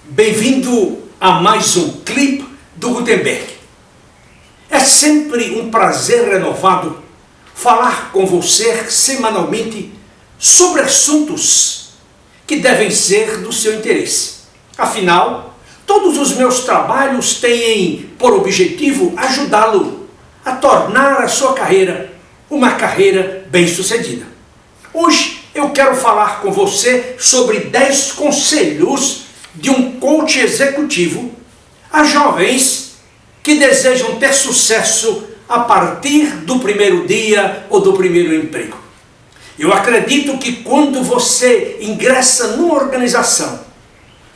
Bem-vindo a mais um clipe do Gutenberg. É sempre um prazer renovado falar com você semanalmente sobre assuntos que devem ser do seu interesse. Afinal, todos os meus trabalhos têm por objetivo ajudá-lo a tornar a sua carreira uma carreira bem-sucedida. Hoje eu quero falar com você sobre 10 conselhos de um coach executivo a jovens que desejam ter sucesso a partir do primeiro dia ou do primeiro emprego. Eu acredito que quando você ingressa numa organização,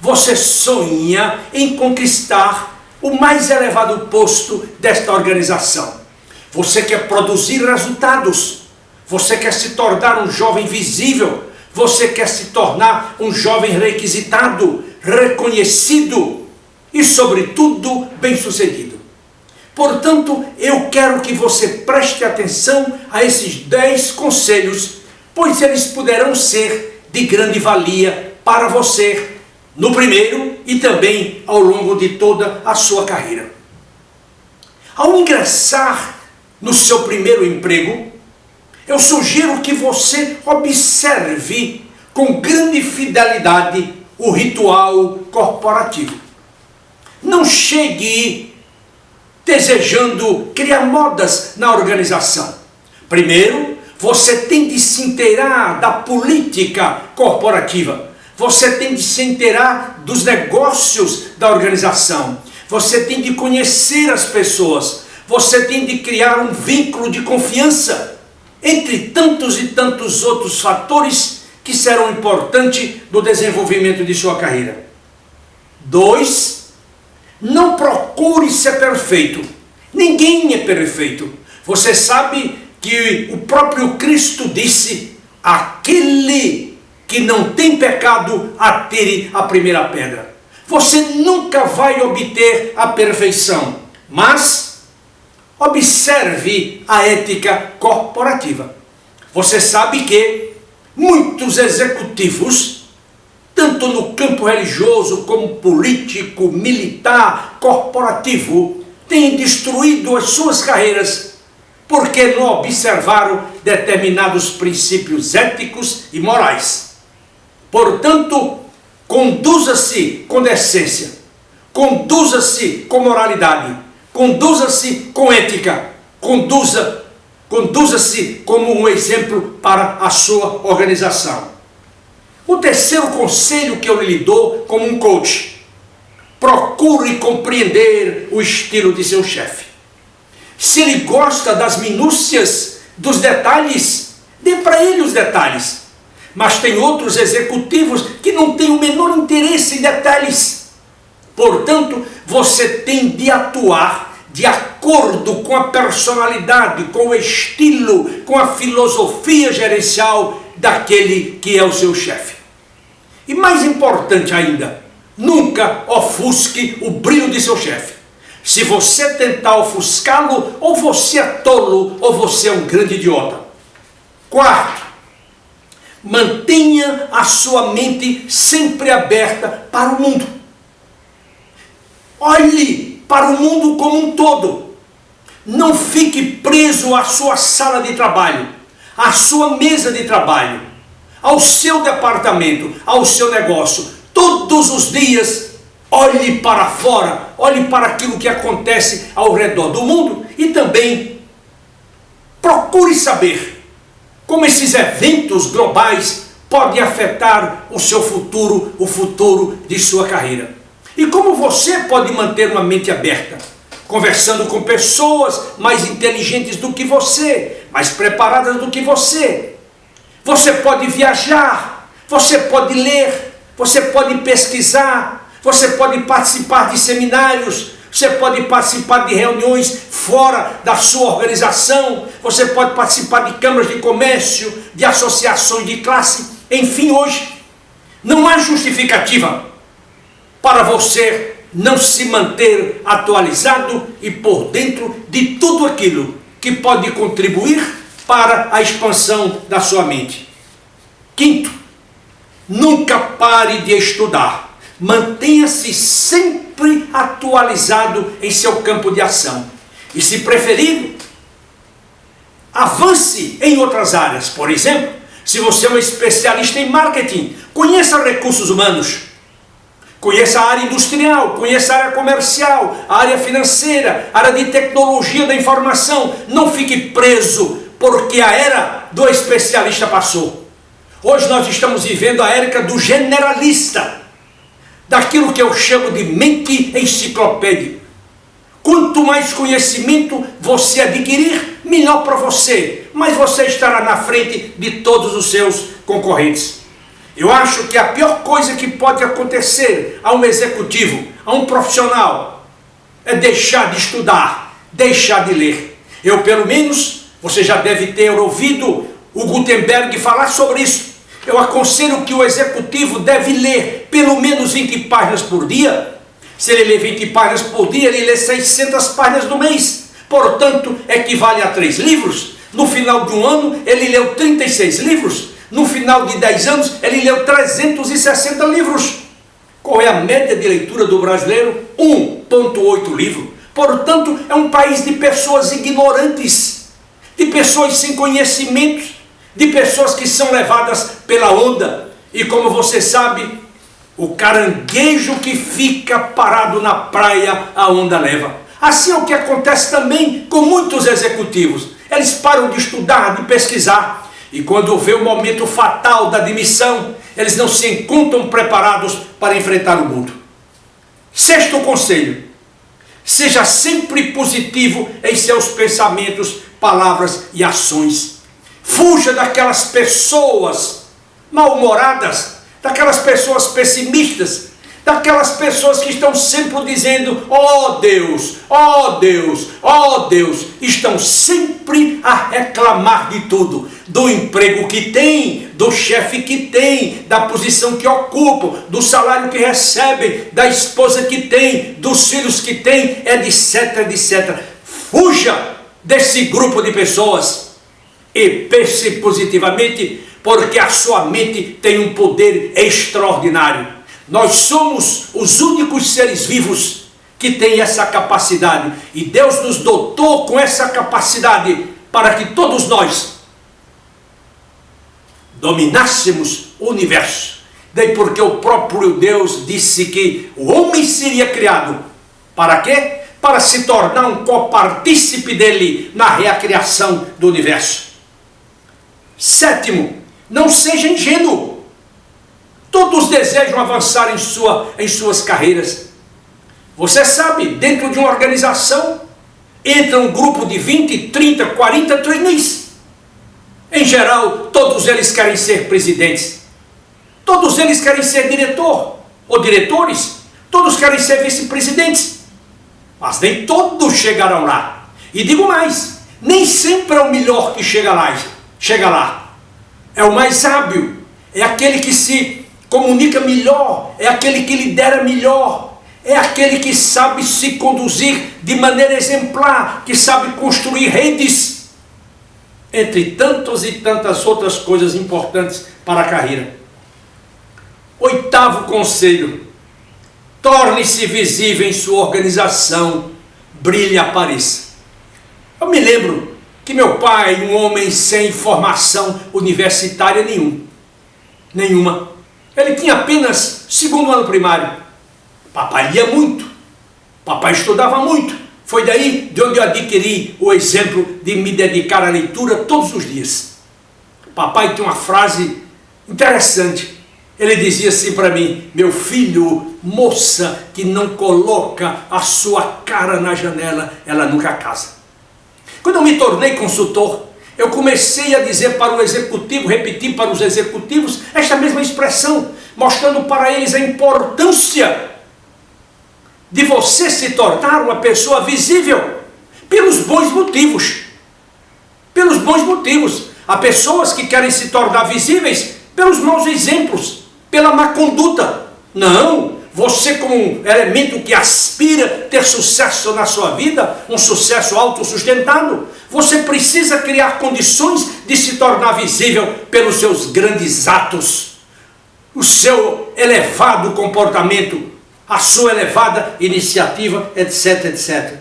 você sonha em conquistar o mais elevado posto desta organização. Você quer produzir resultados, você quer se tornar um jovem visível, você quer se tornar um jovem requisitado, reconhecido e, sobretudo, bem-sucedido. Portanto, eu quero que você preste atenção a esses 10 conselhos, pois eles poderão ser de grande valia para você no primeiro e também ao longo de toda a sua carreira. Ao ingressar no seu primeiro emprego, eu sugiro que você observe com grande fidelidade o ritual corporativo. Não chegue desejando criar modas na organização. Primeiro, você tem de se inteirar da política corporativa. Você tem de se inteirar dos negócios da organização. Você tem de conhecer as pessoas. Você tem de criar um vínculo de confiança, entre tantos e tantos outros fatores que serão importantes no desenvolvimento de sua carreira. 2. Não procure ser perfeito. Ninguém é perfeito. Você sabe que o próprio Cristo disse: aquele que não tem pecado, atire a primeira pedra. Você nunca vai obter a perfeição, mas observe a ética corporativa. Você sabe que muitos executivos, tanto no campo religioso como político, militar, corporativo, têm destruído as suas carreiras porque não observaram determinados princípios éticos e morais. Portanto, conduza-se com decência, conduza-se com moralidade, conduza-se com ética, conduza-se como um exemplo para a sua organização. O terceiro conselho que eu lhe dou como um coach: procure compreender o estilo de seu chefe. Se ele gosta das minúcias, dos detalhes, dê para ele os detalhes. Mas tem outros executivos que não têm o menor interesse em detalhes. Portanto, você tem de atuar de acordo com a personalidade, com o estilo, com a filosofia gerencial daquele que é o seu chefe. E mais importante ainda, nunca ofusque o brilho de seu chefe. Se você tentar ofuscá-lo, ou você é tolo, ou você é um grande idiota. 4. Mantenha a sua mente sempre aberta para o mundo. Olhe para o mundo como um todo. Não fique preso à sua sala de trabalho, à sua mesa de trabalho, ao seu departamento, ao seu negócio. Todos os dias, olhe para fora, olhe para aquilo que acontece ao redor do mundo e também procure saber como esses eventos globais podem afetar o seu futuro, o futuro de sua carreira. E como você pode manter uma mente aberta, conversando com pessoas mais inteligentes do que você, mais preparadas do que você. Você pode viajar, você pode ler, você pode pesquisar, você pode participar de seminários, você pode participar de reuniões fora da sua organização, você pode participar de câmaras de comércio, de associações de classe. Enfim, hoje não há justificativa para você não se manter atualizado e por dentro de tudo aquilo que pode contribuir para a expansão da sua mente. Quinto, nunca pare de estudar. Mantenha-se sempre atualizado em seu campo de ação. E, se preferir, avance em outras áreas. Por exemplo, se você é um especialista em marketing, conheça recursos humanos. Conheça a área industrial, conheça a área comercial, a área financeira, a área de tecnologia da informação. Não fique preso porque a era do especialista passou. Hoje nós estamos vivendo a era do generalista, daquilo que eu chamo de mente enciclopédica. Quanto mais conhecimento você adquirir, melhor para você, mas você estará na frente de todos os seus concorrentes. Eu acho que a pior coisa que pode acontecer a um executivo, a um profissional, é deixar de estudar, deixar de ler. Eu, pelo menos, você já deve ter ouvido o Gutenberg falar sobre isso. Eu aconselho que o executivo deve ler pelo menos 20 páginas por dia. Se ele lê 20 páginas por dia, ele lê 600 páginas no mês. Portanto, equivale a 3 livros. No final de um ano, ele leu 36 livros. No final de 10 anos, ele leu 360 livros. Qual é a média de leitura do brasileiro? 1,8 livro. Portanto, é um país de pessoas ignorantes, de pessoas sem conhecimentos, de pessoas que são levadas pela onda. E como você sabe, o caranguejo que fica parado na praia, a onda leva. Assim é o que acontece também com muitos executivos. Eles param de estudar, de pesquisar. E quando vê o momento fatal da demissão, eles não se encontram preparados para enfrentar o mundo. Sexto conselho: seja sempre positivo em seus pensamentos, palavras e ações. Fuja daquelas pessoas mal-humoradas, daquelas pessoas pessimistas, daquelas pessoas que estão sempre dizendo: ó Deus, ó Deus, ó Deus. Estão sempre a reclamar de tudo, do emprego que tem, do chefe que tem, da posição que ocupam, do salário que recebem, da esposa que tem, dos filhos que tem, etc, etc. Fuja desse grupo de pessoas e pense positivamente, porque a sua mente tem um poder extraordinário. Nós somos os únicos seres vivos que têm essa capacidade. E Deus nos dotou com essa capacidade para que todos nós dominássemos o universo. Daí porque o próprio Deus disse que o homem seria criado. Para quê? Para se tornar um copartícipe dele na recriação do universo. Sétimo, não seja ingênuo. Todos desejam avançar em suas carreiras. Você sabe, dentro de uma organização, entra um grupo de 20, 30, 40 trainees. Em geral, todos eles querem ser presidentes. Todos eles querem ser diretor ou diretores. Todos querem ser vice-presidentes. Mas nem todos chegarão lá. E digo mais, nem sempre é o melhor que chega lá. É o mais hábil, é aquele que se comunica melhor, é aquele que lidera melhor, é aquele que sabe se conduzir de maneira exemplar, que sabe construir redes, entre tantas e tantas outras coisas importantes para a carreira. Oitavo conselho: torne-se visível em sua organização, brilhe e apareça. Eu me lembro que meu pai, um homem sem formação universitária nenhuma, ele tinha apenas 2º ano primário. Papai lia muito, papai estudava muito. Foi daí de onde eu adquiri o exemplo de me dedicar à leitura todos os dias. Papai tinha uma frase interessante. Ele dizia assim para mim: meu filho, moça que não coloca a sua cara na janela, ela nunca casa. Quando eu me tornei consultor, eu comecei a dizer para o executivo, repetir para os executivos esta mesma expressão, mostrando para eles a importância de você se tornar uma pessoa visível pelos bons motivos. Pelos bons motivos. Há pessoas que querem se tornar visíveis pelos maus exemplos, pela má conduta. Não, você como um elemento que aspira ter sucesso na sua vida, um sucesso autossustentado, você precisa criar condições de se tornar visível pelos seus grandes atos, o seu elevado comportamento, a sua elevada iniciativa, etc, etc.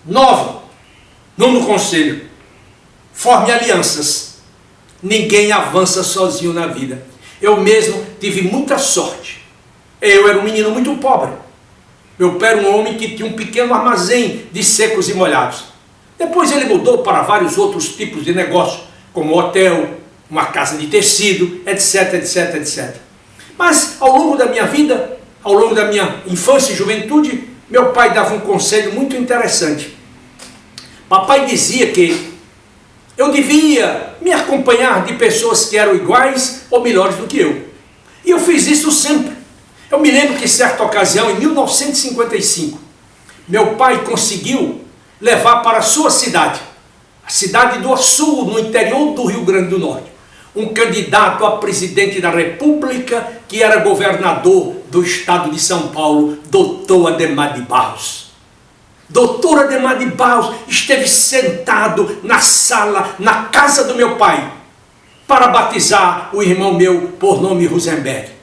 9. Nono conselho. Forme alianças. Ninguém avança sozinho na vida. Eu mesmo tive muita sorte. Eu era um menino muito pobre. Meu pai era um homem que tinha um pequeno armazém de secos e molhados. Depois ele mudou para vários outros tipos de negócio, como hotel, uma casa de tecido, etc, etc, etc. Mas ao longo da minha vida, ao longo da minha infância e juventude, meu pai dava um conselho muito interessante. Papai dizia que eu devia me acompanhar de pessoas que eram iguais ou melhores do que eu. E eu fiz isso sempre. Eu me lembro que, certa ocasião, em 1955, meu pai conseguiu levar para a sua cidade, a cidade do Açu, no interior do Rio Grande do Norte, um candidato a presidente da República que era governador do estado de São Paulo, Dr. Adhemar de Barros. Dr. Adhemar de Barros esteve sentado na sala, na casa do meu pai, para batizar o irmão meu por nome Rosenberg.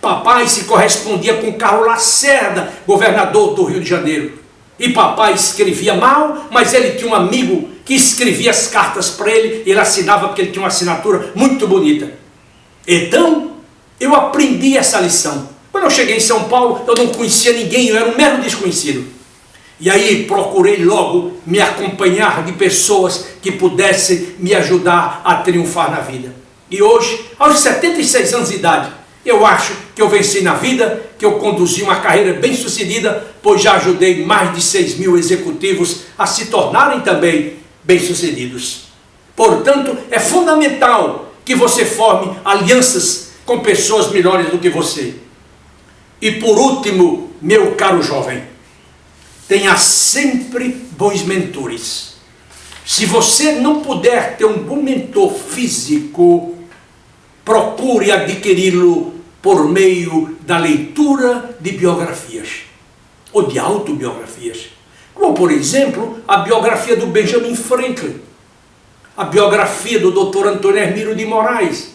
Papai se correspondia com Carlos Lacerda, governador do Rio de Janeiro. E papai escrevia mal, mas ele tinha um amigo que escrevia as cartas para ele, e ele assinava porque ele tinha uma assinatura muito bonita. Então, eu aprendi essa lição. Quando eu cheguei em São Paulo, eu não conhecia ninguém, eu era um mero desconhecido. E aí procurei logo me acompanhar de pessoas que pudessem me ajudar a triunfar na vida. E hoje, aos 76 anos de idade, eu acho que eu venci na vida, que eu conduzi uma carreira bem sucedida, pois já ajudei mais de 6.000 executivos a se tornarem também bem-sucedidos. Portanto, é fundamental que você forme alianças com pessoas melhores do que você. E por último, meu caro jovem, tenha sempre bons mentores. Se você não puder ter um bom mentor físico, procure adquiri-lo por meio da leitura de biografias ou de autobiografias, como por exemplo a biografia do Benjamin Franklin, a biografia do Dr. Antônio Hermílio de Moraes,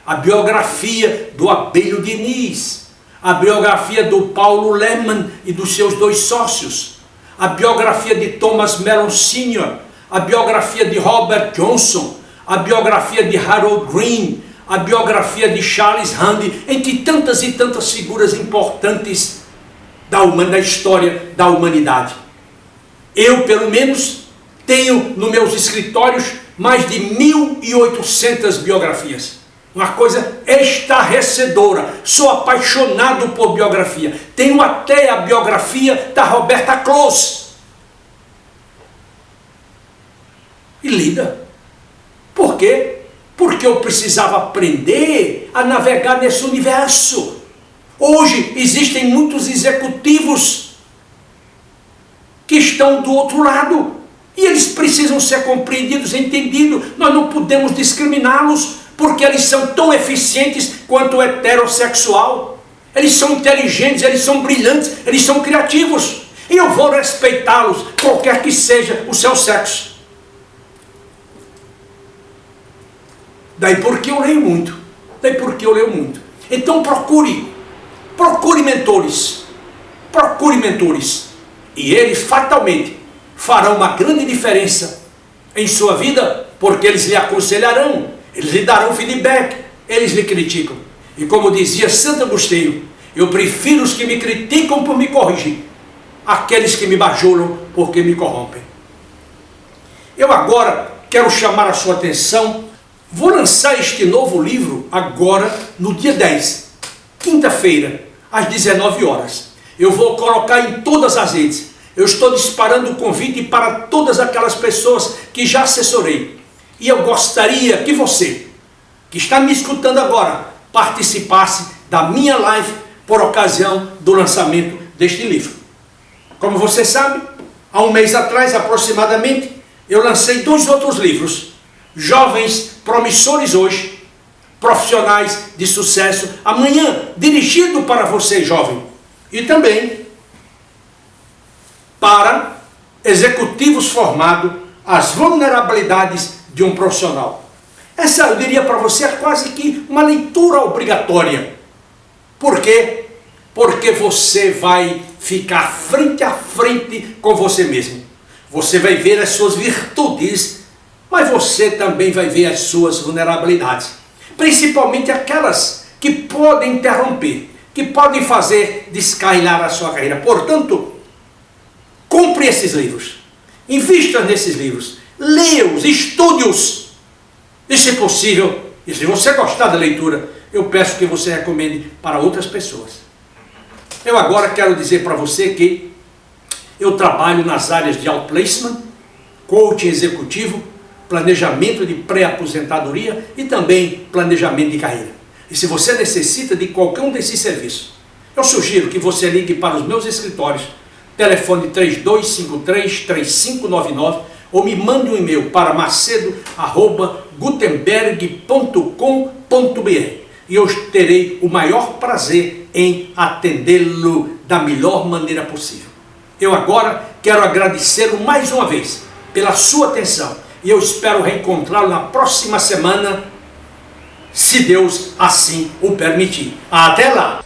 a biografia do Abelho Diniz, a biografia do Paulo Lehmann e dos seus 2 sócios, a biografia de Thomas Mellon Sr., a biografia de Robert Johnson, a biografia de Harold Green, a biografia de Charles Handy, entre tantas e tantas figuras importantes da história da humanidade. Eu, pelo menos, tenho nos meus escritórios mais de 1.800 biografias. Uma coisa estarrecedora. Sou apaixonado por biografia. Tenho até a biografia da Roberta Close. E lida. Por quê? Porque eu precisava aprender a navegar nesse universo. Hoje existem muitos executivos que estão do outro lado. E eles precisam ser compreendidos, entendidos. Nós não podemos discriminá-los, porque eles são tão eficientes quanto o heterossexual. Eles são inteligentes, eles são brilhantes, eles são criativos. E eu vou respeitá-los, qualquer que seja o seu sexo. Daí porque eu leio muito. Então procure mentores. Procure mentores. E eles fatalmente farão uma grande diferença em sua vida, porque eles lhe aconselharão, eles lhe darão feedback, eles lhe criticam. E como dizia Santo Agostinho, eu prefiro os que me criticam por me corrigir, aqueles que me bajulam porque me corrompem. Eu agora quero chamar a sua atenção. Vou lançar este novo livro agora no dia 10, quinta-feira, às 19 horas. Eu vou colocar em todas as redes. Eu estou disparando o convite para todas aquelas pessoas que já assessorei. E eu gostaria que você, que está me escutando agora, participasse da minha live por ocasião do lançamento deste livro. Como você sabe, há um mês atrás aproximadamente, eu lancei 2 outros livros. Jovens promissores hoje, profissionais de sucesso amanhã, dirigido para você, jovem. e também para executivos formados as vulnerabilidades de um profissional. Essa, eu diria para você, é quase que uma leitura obrigatória. Por quê? Porque você vai ficar frente a frente com você mesmo. Você vai ver as suas virtudes, mas você também vai ver as suas vulnerabilidades. Principalmente aquelas que podem interromper, que podem fazer descarrilar a sua carreira. Portanto, compre esses livros, invista nesses livros, leia-os, estude-os. E se possível, e se você gostar da leitura, eu peço que você recomende para outras pessoas. Eu agora quero dizer para você que eu trabalho nas áreas de outplacement, coaching executivo, planejamento de pré-aposentadoria e também planejamento de carreira. E se você necessita de qualquer um desses serviços, eu sugiro que você ligue para os meus escritórios, telefone 3253-3599, ou me mande um e-mail para macedo@gutenberg.com.br e eu terei o maior prazer em atendê-lo da melhor maneira possível. Eu agora quero agradecê-lo mais uma vez pela sua atenção e eu espero reencontrá-lo na próxima semana, se Deus assim o permitir. Até lá!